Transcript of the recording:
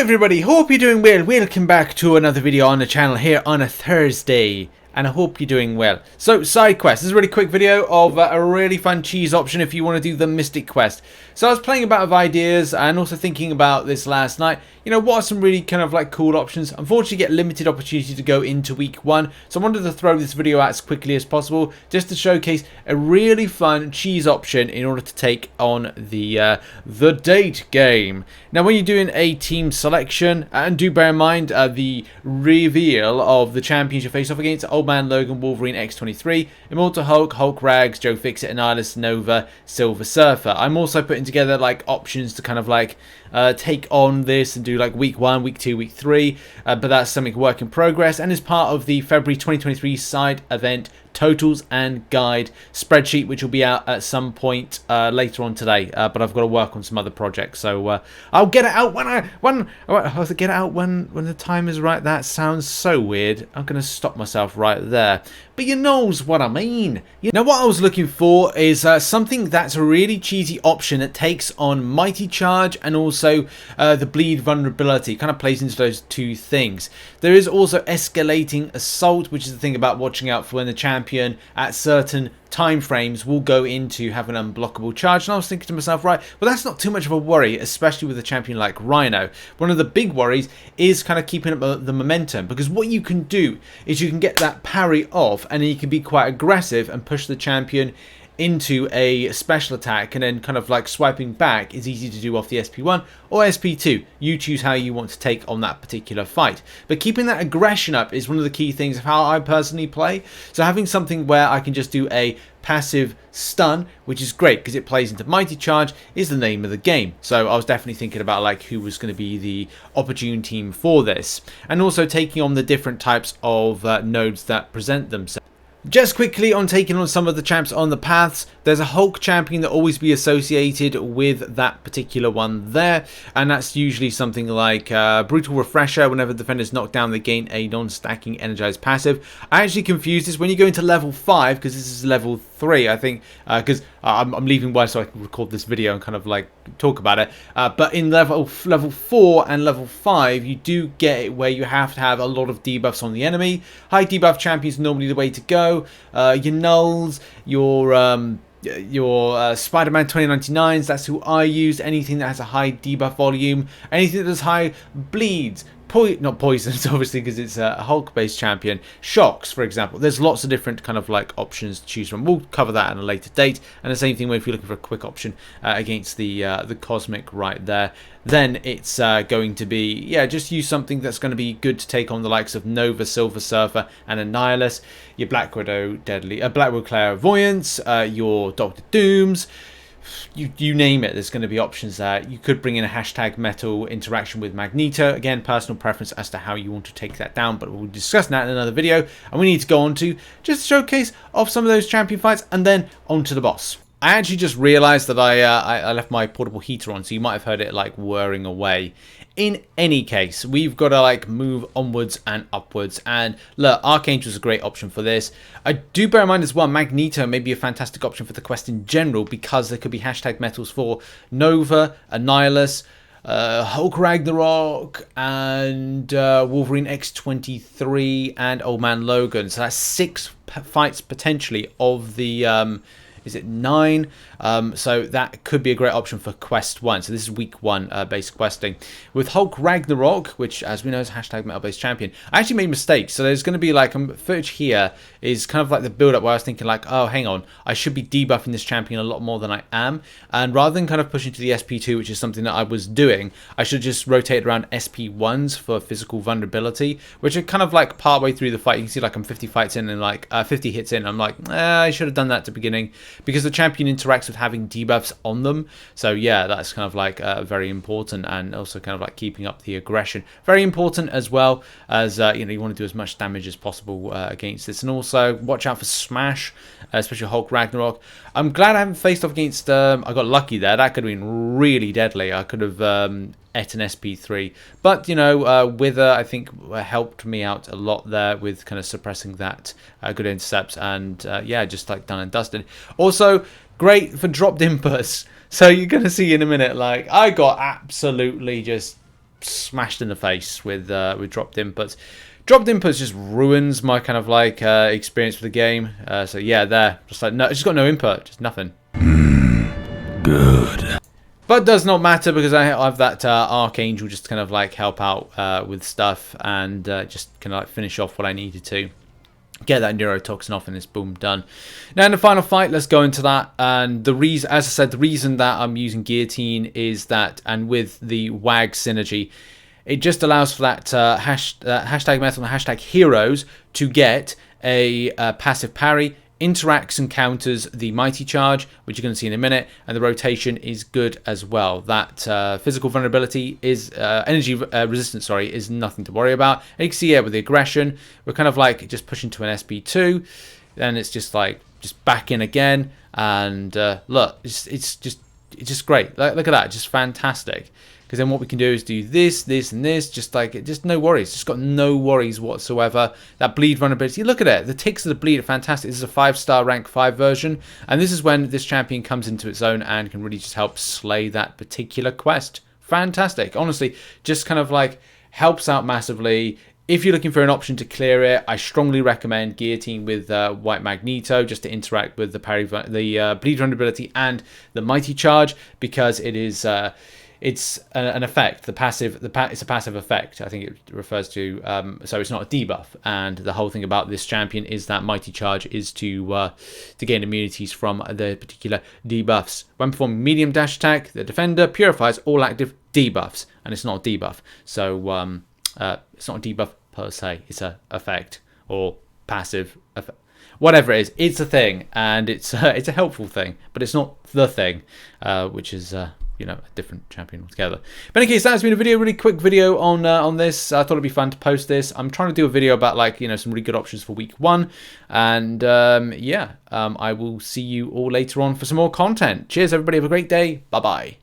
everybody, hope you're doing well. Welcome back to another video on the channel here on a Thursday. And I hope you're doing well. So, side quest. This is a really quick video of a really fun cheese option if you want to do the Mystic quest. So I was playing about with ideas and also thinking about this last night. You know, what are some really kind of like cool options? Unfortunately, get limited opportunity to go into week 1. So I wanted to throw this video out as quickly as possible just to showcase a really fun cheese option in order to take on the date game. Now, when you're doing a team selection, and do bear in mind the reveal of the champions you face off against: Old Man Logan, Wolverine, X-23, Immortal Hulk, Hulk Rags, Joe Fixit, Annihilus, Nova, Silver Surfer. I'm also putting together like options to kind of like take on this and do like week 1, week 2, week 3, but that's something work in progress and is part of the February 2023 side event totals and guide spreadsheet, which will be out at some point later on today, but I've got to work on some other projects, so I'll get it out when the time is right. That sounds so weird. I'm gonna stop myself right there, but you knows what I mean. Now, what I was looking for is something that's a really cheesy option that takes on Mighty Charge and also the bleed vulnerability. Kind of plays into those two things. There is also escalating assault, which is the thing about watching out for when the champion at certain time frames will go into have an unblockable charge. And I was thinking to myself, right, well, that's not too much of a worry, especially with a champion like Rhino. One of the big worries is kind of keeping up the momentum, because what you can do is you can get that parry off and then you can be quite aggressive and push the champion into a special attack, and then kind of like swiping back is easy to do off the SP1 or SP2. You choose how you want to take on that particular fight, but keeping that aggression up is one of the key things of how I personally play. So having something where I can just do a passive stun, which is great because it plays into Mighty Charge, is the name of the game. So I was definitely thinking about like who was going to be the opportune team for this, and also taking on the different types of nodes that present themselves. Just quickly on taking on some of the champs on the paths, there's a Hulk champion that always be associated with that particular one there, and that's usually something like Brutal Refresher. Whenever the defenders knock down, they gain a non-stacking energized passive. I actually confused this when you go into level 5, because this is level 3, I think, because I'm leaving one so I can record this video and kind of like talk about it. But in level 4 and level 5, you do get it where you have to have a lot of debuffs on the enemy. High debuff champions are normally the way to go. Your nulls, your Spider-Man 2099s, that's who I use. Anything that has a high debuff volume, anything that does high bleeds, not poisons obviously because it's a Hulk based champion, shocks for example. There's lots of different kind of like options to choose from. We'll cover that at a later date, and the same thing if you're looking for a quick option against the Cosmic right there, then it's going to be, yeah, just use something that's going to be good to take on the likes of Nova, Silver Surfer and Annihilus, your Black Widow Black Widow Clairvoyance, your Doctor Dooms. You name it, there's going to be options there. You could bring in a hashtag metal interaction with Magneto. Again, personal preference as to how you want to take that down, but we'll discuss that in another video. And we need to go on to just a showcase of some of those champion fights and then on to the boss. I actually just realized that I left my portable heater on, so you might have heard it like whirring away. In any case, we've got to like move onwards and upwards, and look, Archangel is a great option for this. I do bear in mind as well, Magneto may be a fantastic option for the quest in general, because there could be hashtag metals for Nova, Annihilus, Hulk Ragnarok, and Wolverine X-23 and Old Man Logan. So that's 6 fights potentially of the is it 9? So that could be a great option for quest 1. So this is week 1 based questing with Hulk Ragnarok, which as we know is hashtag metal based champion. I actually made mistakes, so there's going to be like footage here is kind of like the build up where I was thinking like, oh hang on, I should be debuffing this champion a lot more than I am, and rather than kind of pushing to the SP2, which is something that I was doing, I should just rotate around SP1s for physical vulnerability, which are kind of like part way through the fight. You can see like I'm 50 fights in and like 50 hits in, I'm like, I should have done that at the beginning, because the champion interacts with having debuffs on them. So yeah, that's kind of like very important, and also kind of like keeping up the aggression, very important, as well as you know, you want to do as much damage as possible against this. And also watch out for smash, especially Hulk Ragnarok. I'm glad I haven't faced off against I got lucky there. That could have been really deadly. I could have et an SP3, but you know, Wither I think helped me out a lot there with kind of suppressing that good intercepts, and yeah, just like done and dusted. Also great for dropped inputs, so you're gonna see in a minute, like I got absolutely just smashed in the face with dropped inputs. Dropped inputs just ruins my kind of like experience with the game. So yeah, there, just like no, it's just got no input, just nothing. Good. But does not matter because I have that Archangel just to kind of like help out with stuff and just kind of like finish off what I needed to. Get that neurotoxin off and it's boom, done. Now in the final fight, let's go into that. And the reason, as I said, the reason that I'm using Guillotine is that, and with the WAG synergy, it just allows for that hashtag metal and hashtag heroes to get a passive parry, interacts and counters the mighty charge, which you're going to see in a minute, and the rotation is good as well. That physical vulnerability is energy resistance, sorry, is nothing to worry about. And you can see here with the aggression, we're kind of like just pushing to an SP2, then it's just like just back in again, and look, it's just great. Look at that, just fantastic. Because then what we can do is do this, this, and this, just no worries. Just got no worries whatsoever. That bleed vulnerability, look at it. The ticks of the bleed are fantastic. This is a 5-star rank 5 version. And this is when this champion comes into its own and can really just help slay that particular quest. Fantastic. Honestly, just kind of like helps out massively. If you're looking for an option to clear it, I strongly recommend Guillotine with White Magneto just to interact with the parry, the bleed vulnerability and the mighty charge, because it is... it's an effect. It's a passive effect. I think it refers to. So it's not a debuff. And the whole thing about this champion is that mighty charge is to gain immunities from the particular debuffs. When performing medium dash attack, the defender purifies all active debuffs, and it's not a debuff. So it's not a debuff per se. It's a effect or passive effect. Whatever it is, it's a thing, and it's a helpful thing, but it's not the thing, which is. You know, a different champion altogether. But in any case, that's been a video, really quick video on this. I thought it'd be fun to post this. I'm trying to do a video about, like, you know, some really good options for week 1. And yeah, I will see you all later on for some more content. Cheers, everybody. Have a great day. Bye-bye.